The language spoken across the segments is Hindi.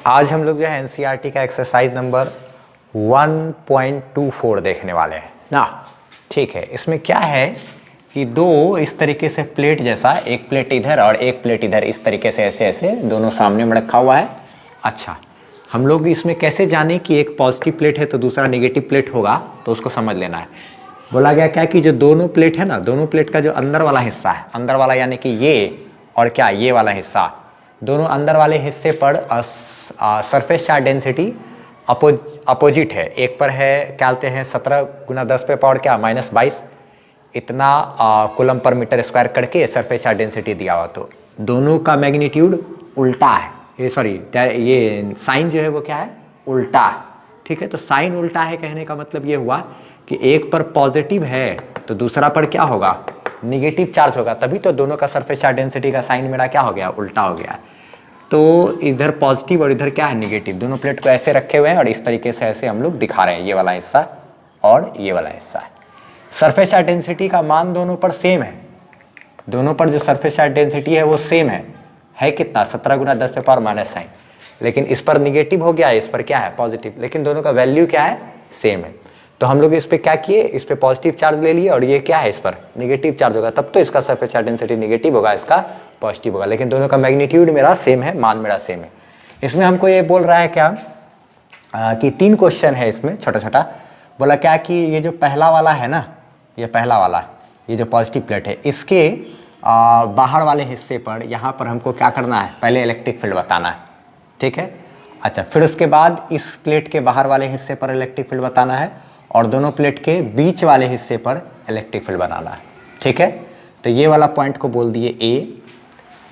आज हम लोग जो है एनसीईआरटी का एक्सरसाइज नंबर 1.24 देखने वाले हैं ना। ठीक है, इसमें क्या है कि दो इस तरीके से प्लेट जैसा, एक प्लेट इधर और एक प्लेट इधर, इस तरीके से ऐसे ऐसे दोनों सामने में रखा हुआ है। अच्छा, हम लोग इसमें कैसे जाने कि एक पॉजिटिव प्लेट है तो दूसरा नेगेटिव प्लेट होगा, तो उसको समझ लेना है। बोला गया क्या कि जो दोनों प्लेट है ना, दोनों प्लेट का जो अंदर वाला हिस्सा है, अंदर वाला यानी कि ये और क्या ये वाला हिस्सा, दोनों अंदर वाले हिस्से पर सरफेस चार्ज डेंसिटी अपोजिट है। एक पर है क्या बोलते हैं 17 × 10 पे पावर क्या -22 इतना कूलम पर मीटर स्क्वायर करके सरफेस चार्ज डेंसिटी दिया हुआ, तो दोनों का मैग्नीट्यूड उल्टा है। ये सॉरी, ये साइन जो है वो क्या है, उल्टा है। ठीक है, तो साइन उल्टा है कहने का मतलब ये हुआ कि एक पर पॉजिटिव है तो दूसरा पर क्या होगा, निगेटिव चार्ज होगा, तभी तो दोनों का सरफेस चार्ज डेंसिटी का साइन मेरा क्या हो गया, उल्टा हो गया। तो इधर पॉजिटिव और इधर क्या है, निगेटिव। दोनों प्लेट को ऐसे रखे हुए हैं और इस तरीके से ऐसे हम लोग दिखा रहे हैं, ये वाला हिस्सा और ये वाला हिस्सा है। सरफेस चार्ज डेंसिटी का मान दोनों पर सेम है, दोनों पर जो सरफेस चार्ज डेंसिटी है वो सेम है कितना, 17 × 10 पे पावर -9। लेकिन इस पर निगेटिव हो गया, इस पर क्या है, पॉजिटिव, लेकिन दोनों का वैल्यू क्या है, सेम है। तो हम लोग इस पे क्या किए, इस पे पॉजिटिव चार्ज ले लिए और ये क्या है, इस पर निगेटिव चार्ज होगा, तब तो इसका सरफेस चार्ज डेंसिटी निगेटिव होगा, इसका पॉजिटिव होगा, लेकिन दोनों का मैग्नीट्यूड मेरा सेम है, मान मेरा सेम है। इसमें हमको ये बोल रहा है क्या कि 3 क्वेश्चन है इसमें, छोटा छोटा। बोला क्या कि ये जो पहला वाला है ना, ये पहला वाला, ये जो पॉजिटिव प्लेट है, इसके बाहर वाले हिस्से पर यहाँ पर हमको क्या करना है, पहले इलेक्ट्रिक फील्ड बताना है। ठीक है, अच्छा, फिर उसके बाद इस प्लेट के बाहर वाले हिस्से पर इलेक्ट्रिक फील्ड बताना है और दोनों प्लेट के बीच वाले हिस्से पर इलेक्ट्रिक फील्ड बनाना है। ठीक है, तो ये वाला पॉइंट को बोल दिए ए,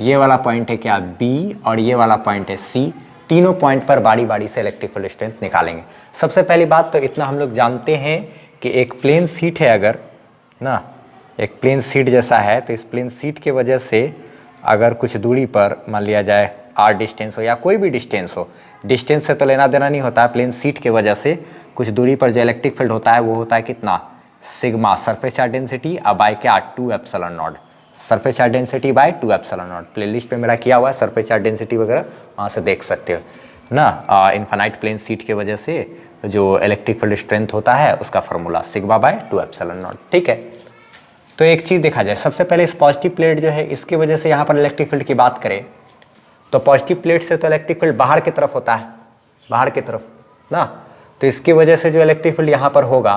ये वाला पॉइंट है क्या बी और ये वाला पॉइंट है सी। तीनों पॉइंट पर बारी बारी से इलेक्ट्रिक फील्ड स्ट्रेंथ निकालेंगे। सबसे पहली बात तो इतना हम लोग जानते हैं कि एक प्लेन शीट है, अगर ना एक प्लेन शीट जैसा है, तो इस प्लेन शीट के वजह से अगर कुछ दूरी पर मान लिया जाए आर डिस्टेंस हो या कोई भी डिस्टेंस हो, डिस्टेंस से तो लेना देना नहीं होता है, प्लेन शीट के वजह से कुछ दूरी पर जो इलेक्ट्रिक फील्ड होता है वो होता है कितना, sigma surface charge density bye क्या 2 epsilon not, surface charge density bye 2 epsilon not. Playlist पे मेरा किया हुआ है, सरफेस चार्ज डेंसिटी वगैरह वहाँ से देख सकते हो ना। इनफाइनाइट प्लेन शीट के वजह से जो इलेक्ट्रिक फील्ड स्ट्रेंथ होता है उसका formula sigma by 2 epsilon not. ठीक है, तो एक चीज़ देखा जाए, सबसे पहले इस पॉजिटिव प्लेट जो है इसकी वजह से यहाँ पर इलेक्ट्रिक फील्ड की बात करें तो पॉजिटिव प्लेट से तो इलेक्ट्रिक फील्ड बाहर की तरफ होता है, बाहर की तरफ ना, तो इसकी वजह से जो इलेक्ट्रिक फील्ड यहाँ पर होगा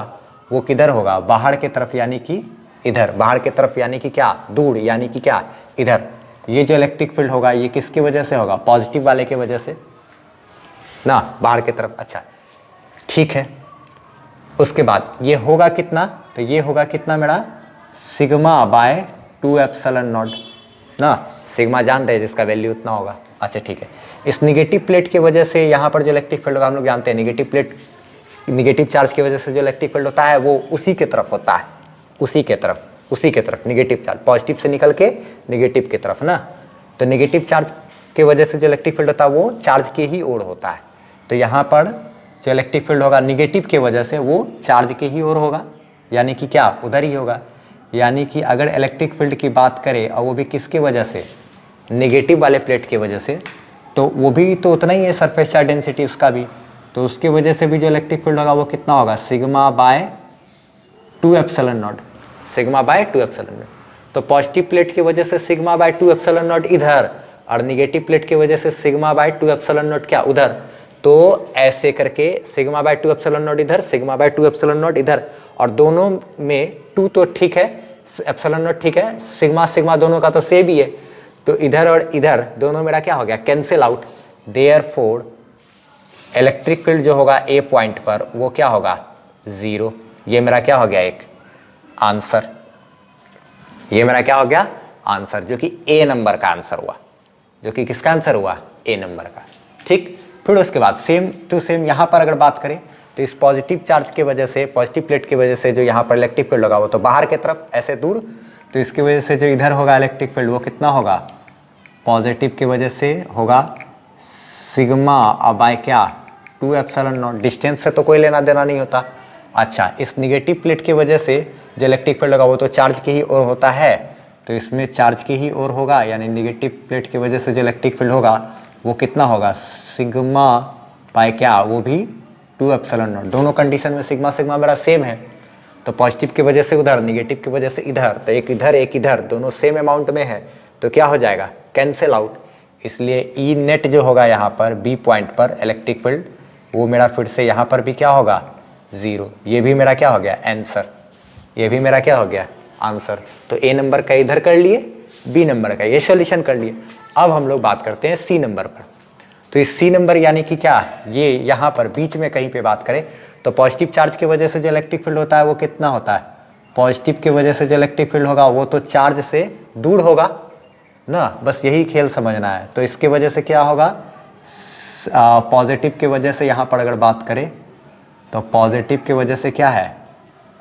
वो किधर होगा, बाहर की तरफ, यानी कि इधर, बाहर की तरफ यानी कि क्या, दूर, यानी कि क्या, इधर। ये जो इलेक्ट्रिक फील्ड होगा ये किसकी वजह से होगा, पॉजिटिव वाले की वजह से ना, बाहर की तरफ। अच्छा, ठीक है, उसके बाद ये होगा कितना, तो ये होगा कितना मेरा सिग्मा बाय 2 एप्सिलॉन नॉट ना, सिग्मा जान रहे हैं जिसका वैल्यू उतना होगा। अच्छा ठीक है, इस निगेटिव प्लेट की वजह से यहाँ पर जो इलेक्ट्रिक फील्ड होगा हम लोग जानते हैं, निगेटिव प्लेट, निगेटिव चार्ज की वजह से जो इलेक्ट्रिक फील्ड होता है वो उसी के तरफ होता है, उसी के तरफ निगेटिव चार्ज, पॉजिटिव से निकल के निगेटिव की तरफ ना। तो निगेटिव चार्ज की वजह से जो इलेक्ट्रिक फील्ड होता है वो चार्ज के ही ओर होता है, तो यहाँ पर जो इलेक्ट्रिक फील्ड होगा निगेटिव की वजह से वो चार्ज के ही ओर होगा, यानी कि क्या, उधर ही होगा। यानी कि अगर इलेक्ट्रिक फील्ड की बात करें और वो भी किसके वजह से, नेगेटिव वाले प्लेट की वजह से, तो वो भी तो उतना ही है सरफेस चार्ज डेंसिटी उसका भी, तो उसकी वजह से भी जो इलेक्ट्रिक फील्ड होगा वो कितना होगा, sigma by 2 epsilon not, sigma by 2 epsilon not. तो पॉजिटिव प्लेट की वजह से सिग्मा बाय 2 एप्सिलॉन नॉट इधर और निगेटिव प्लेट की वजह से सिग्मा बाय 2 एप्सिलॉन नॉट क्या, उधर। तो ऐसे करके सिग्मा बाय 2 एप्सिलॉन नॉट इधर, सिग्मा बाय 2 एप्सिलॉन नॉट इधर, और दोनों में 2 तो ठीक है, एप्सिलॉन नॉट ठीक है, सिग्मा सिग्मा दोनों का तो सेम ही है, तो इधर और इधर दोनों मेरा क्या हो गया, cancel out. Therefore electric field जो होगा ए पॉइंट पर वो क्या होगा, 0। ये मेरा क्या हो गया, एक आंसर, ये मेरा क्या हो गया, आंसर, जो कि ए नंबर का आंसर हुआ, जो कि किसका आंसर हुआ, ए नंबर का। ठीक, फिर उसके बाद सेम टू सेम यहाँ पर अगर बात करें तो इस पॉजिटिव चार्ज की वजह से, पॉजिटिव प्लेट की वजह से जो यहाँ पर इलेक्ट्रिक फील्ड होगा वो तो बाहर की तरफ ऐसे दूर, तो इसकी वजह से जो इधर होगा इलेक्ट्रिक फील्ड वो कितना होगा, पॉजिटिव की वजह से होगा सिग्मा बाय क्या 2 एप्सिलॉन नॉट, डिस्टेंस से तो कोई लेना देना नहीं होता। अच्छा, इस निगेटिव प्लेट की वजह से जो इलेक्ट्रिक फील्ड होगा वो तो चार्ज की ही ओर होता है, तो इसमें चार्ज की ही ओर होगा, यानी निगेटिव प्लेट की वजह से जो इलेक्ट्रिक फील्ड होगा वो कितना होगा, सिग्मा बाय क्या, वो भी 2 एप्सिलॉन नॉट। दोनों कंडीशन में सिग्मा सिग्मा मेरा सेम है, तो पॉजिटिव की वजह से उधर, निगेटिव की वजह से इधर, तो एक इधर दोनों सेम अमाउंट में है, तो क्या हो जाएगा, कैंसिल आउट। इसलिए ई नेट जो होगा यहाँ पर बी पॉइंट पर इलेक्ट्रिक फील्ड, वो मेरा फिर से यहाँ पर भी क्या होगा, 0। ये भी मेरा क्या हो गया, आंसर। ये भी मेरा क्या हो गया, आंसर। तो ए नंबर का इधर कर लिए, बी नंबर का ये सॉल्यूशन कर लिए। अब हम लोग बात करते हैं सी नंबर पर। तो इस सी नंबर यानी कि क्या, ये यहाँ पर बीच में कहीं पे बात करें तो पॉजिटिव चार्ज की वजह से जो इलेक्ट्रिक फील्ड होता है वो कितना होता है, पॉजिटिव की वजह से जो इलेक्ट्रिक फील्ड होगा वो तो चार्ज से दूर होगा ना, बस यही खेल समझना है। तो इसके वजह से क्या होगा, पॉजिटिव के वजह से यहाँ पर अगर बात करें तो पॉजिटिव की वजह से क्या है,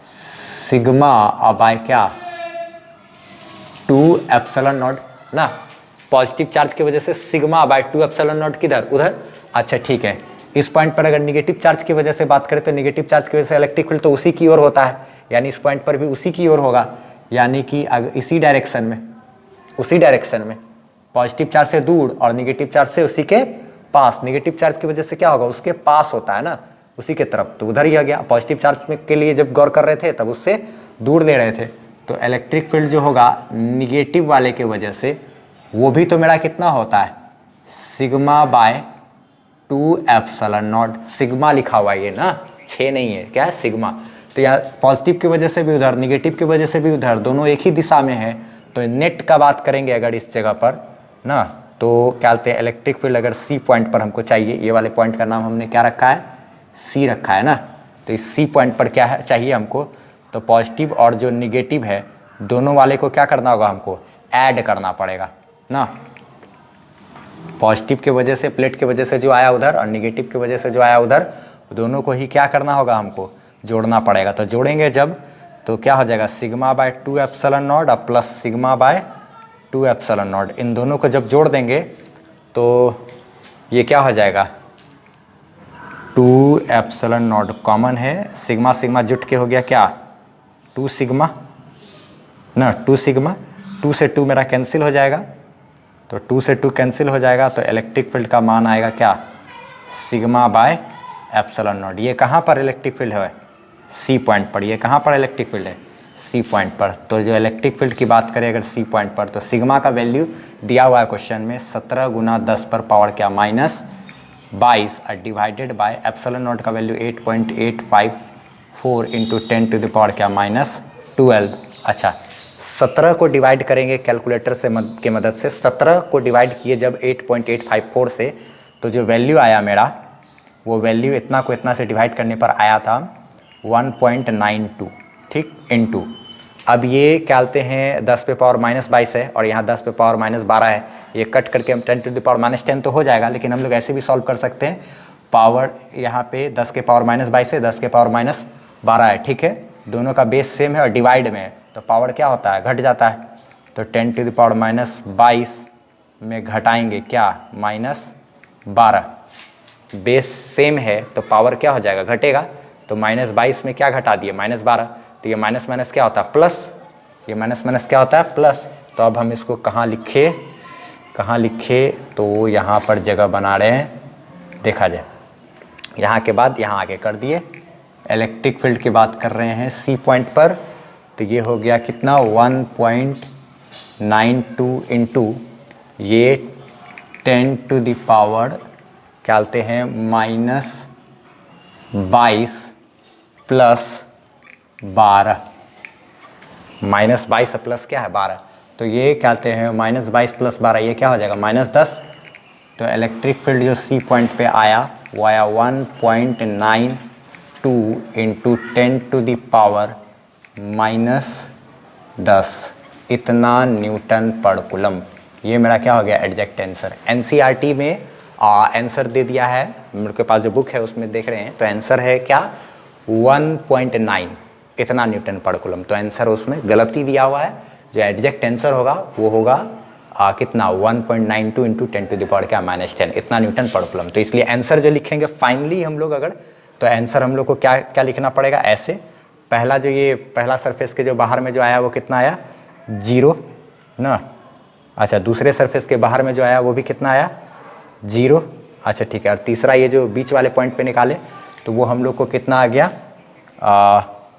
सिग्मा बाय क्या, 2 एप्सिलॉन नॉट ना। पॉजिटिव चार्ज की वजह से सिग्मा बाय 2 एप्सिलॉन नॉट किधर, उधर। अच्छा ठीक है, इस पॉइंट पर अगर निगेटिव चार्ज की वजह से बात करें तो निगेटिव चार्ज की वजह से इलेक्ट्रिक फील्ड तो उसी की ओर होता है, यानी इस पॉइंट पर भी उसी की ओर होगा, यानी कि इसी डायरेक्शन में पॉजिटिव चार्ज से दूर और निगेटिव चार्ज से उसी के पास। निगेटिव चार्ज की वजह से क्या होगा, उसके पास होता है ना, उसी के तरफ, तो उधर ही आ गया। पॉजिटिव चार्ज में के लिए जब गौर कर रहे थे तब उससे दूर ले रहे थे, तो इलेक्ट्रिक फील्ड जो होगा निगेटिव वाले के वजह से वो भी तो मेरा कितना होता है, sigma by 2 epsilon not. Sigma लिखा हुआ है ये ना, 6 नहीं है, क्या है, सिग्मा। तो यहाँ पॉजिटिव की वजह से भी उधर, निगेटिव की वजह से भी उधर, दोनों एक ही दिशा में है। तो नेट का बात करेंगे अगर इस जगह पर ना, तो क्या कहते हैं, इलेक्ट्रिक फील्ड अगर सी पॉइंट पर हमको चाहिए, ये वाले पॉइंट का नाम हमने क्या रखा है, सी रखा है ना। तो इस सी पॉइंट पर क्या है चाहिए हमको, तो पॉजिटिव और जो निगेटिव है दोनों वाले को क्या करना होगा, हमको ऐड करना पड़ेगा ना। पॉजिटिव के वजह से, प्लेट के वजह से जो आया उधर और निगेटिव की वजह से जो आया उधर, दोनों को ही क्या करना होगा, हमको जोड़ना पड़ेगा। तो जोड़ेंगे जब तो क्या हो जाएगा, सिग्मा बाय 2 एप्सिलॉन नॉट और plus sigma by 2 epsilon not. इन दोनों को जब जोड़ देंगे तो ये क्या हो जाएगा, 2 एप्सिलॉन नॉट कॉमन है, सिग्मा सिग्मा जुट के हो गया क्या, 2 सिग्मा ना, 2 सिग्मा, 2 से 2 मेरा कैंसिल हो जाएगा, तो 2 से 2 कैंसिल हो जाएगा, तो इलेक्ट्रिक फील्ड का मान आएगा क्या, सिग्मा बाय एप्सिलॉन नॉट। ये कहाँ पर इलेक्ट्रिक फील्ड है, सी पॉइंट पर। ये कहाँ पर इलेक्ट्रिक फील्ड है, सी पॉइंट पर। तो जो इलेक्ट्रिक फील्ड की बात करें अगर सी पॉइंट पर, तो सिग्मा का वैल्यू दिया हुआ है क्वेश्चन में 17 गुना 10 पर पावर क्या, -22 और डिवाइडेड बाय एप्सिलॉन नॉट का value 8.854 into 10 to the power क्या, -12। अच्छा 17 को डिवाइड करेंगे कैलकुलेटर से के मदद से, 17 को डिवाइड किए जब 8.854 से, तो जो वैल्यू आया मेरा, वो वैल्यू इतना को इतना से डिवाइड करने पर आया था 1.92, ठीक, इनटू। अब ये क्या कहते हैं 10 पे पावर -22 है और यहाँ 10 पे पावर -12 है, ये कट करके हम 10 टू द पावर -10 तो हो जाएगा, लेकिन हम लोग ऐसे भी सॉल्व कर सकते हैं। पावर यहाँ पे 10 के पावर -22 है, 10 के पावर -12 है, ठीक है, दोनों का बेस सेम है और डिवाइड में है, तो पावर क्या होता है, घट जाता है। तो 10 टू द पावर -22 में घटाएंगे क्या, -12। बेस सेम है तो पावर क्या हो जाएगा, घटेगा। तो -22 में क्या घटा दिए, -12, तो ये माइनस माइनस क्या होता है, प्लस। ये माइनस माइनस क्या होता है, प्लस। तो अब हम इसको कहाँ लिखे, तो यहाँ पर जगह बना रहे हैं, देखा जाए। यहाँ के बाद यहाँ आगे कर दिए। इलेक्ट्रिक फील्ड की बात कर रहे हैं सी पॉइंट पर, तो ये हो गया कितना, 1.92 इंटू ये 10 टू द पावर क्या बोलते हैं -22 प्लस 12, -22 प्लस क्या है 12, तो ये क्या कहते हैं -22 प्लस 12, ये क्या हो जाएगा -10। तो इलेक्ट्रिक फील्ड जो सी पॉइंट पे आया वो आया 1.92 इंटू 10 टू द पावर -10, इतना न्यूटन पर कूलम। ये मेरा क्या हो गया, एग्जैक्ट आंसर। एनसीईआरटी में आंसर दे दिया है, मेरे के पास जो बुक है उसमें देख रहे हैं, तो आंसर है क्या 1.9, इतना न्यूटन पर कूलम। तो आंसर उसमें गलती दिया हुआ है, जो एग्जैक्ट आंसर होगा वो होगा कितना 1.92 इंटू 10 टू द पावर क्या -10, इतना न्यूटन पर कूलम। तो इसलिए आंसर जो लिखेंगे फाइनली हम लोग अगर, तो आंसर हम लोग को क्या क्या लिखना पड़ेगा, ऐसे। पहला जो ये पहला सरफेस के जो बाहर में जो आया वो कितना आया, 0 ना। अच्छा दूसरे सरफेस के बाहर में जो आया वो भी कितना आया, 0। अच्छा ठीक है, और तीसरा ये जो बीच वाले पॉइंट पे निकाले तो वो हम लोग को कितना आ गया,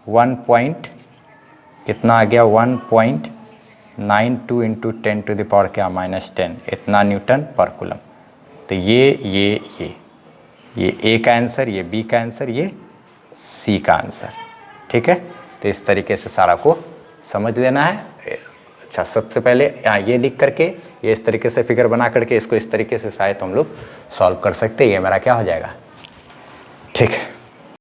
1.92 इंटू 10 टू द पावर क्या -10 इतना न्यूटन पर कूलम। तो ये ए का आंसर, ये बी का आंसर, ये सी का आंसर। ठीक है, तो इस तरीके से सारा को समझ लेना है। अच्छा, सबसे पहले यहाँ ये लिख करके, ये इस तरीके से फिगर बना करके इसको इस तरीके से शायद हम लोग सॉल्व कर सकते हैं। ये मेरा क्या हो जाएगा, ठीक है।